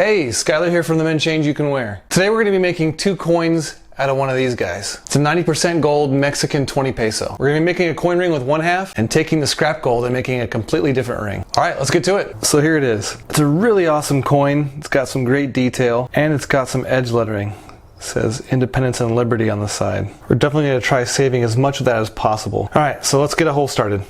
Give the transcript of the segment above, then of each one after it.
Hey, Skylar here from the Men Change You Can Wear. Today we're going to be making 2 coins out of one of these guys. It's a 90% gold Mexican 20 peso. We're going to be making a coin ring with 1/2 and taking the scrap gold and making a completely different ring. All right, let's get to it. So here it is. It's a really awesome coin. It's got some great detail and it's got some edge lettering. It says Independence and Liberty on the side. We're definitely going to try saving as much of that as possible. All right, so let's get a hole started.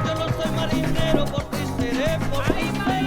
Yo no soy marinero, por ti seré, por ti seré.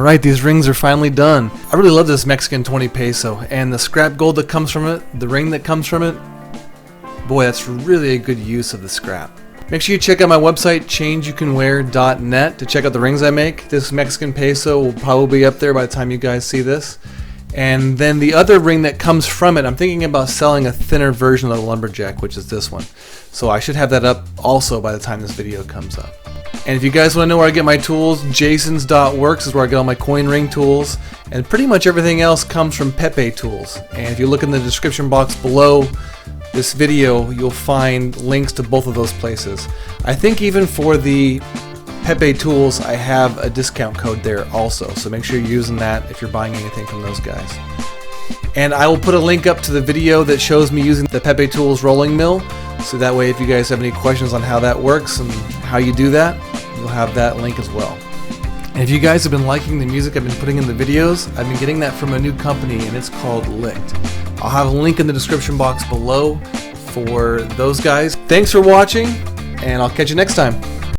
Alright, these rings are finally done. I really love this Mexican 20 peso, and the scrap gold that comes from it, the ring that comes from it, boy, that's really a good use of the scrap. Make sure you check out my website, Changeyoucanwear.net, to check out the rings I make. This Mexican peso will probably be up there by the time you guys see this. And then the other ring that comes from it, I'm thinking about selling a thinner version of the lumberjack, which is this one. So I should have that up also by the time this video comes up. And if you guys want to know where I get my tools, jasons.works is where I get all my coin ring tools, and pretty much everything else comes from Pepe Tools. And if you look in the description box below this video, you'll find links to both of those places. I think even for the Pepe Tools, I have a discount code there also, so make sure you're using that if you're buying anything from those guys. And I will put a link up to the video that shows me using the Pepe Tools rolling mill, so that way if you guys have any questions on how that works and how you do that, you'll have that link as well. And if you guys have been liking the music I've been putting in the videos, I've been getting that from a new company, and it's called Licked. I'll have a link in the description box below for those guys. Thanks for watching, and I'll catch you next time.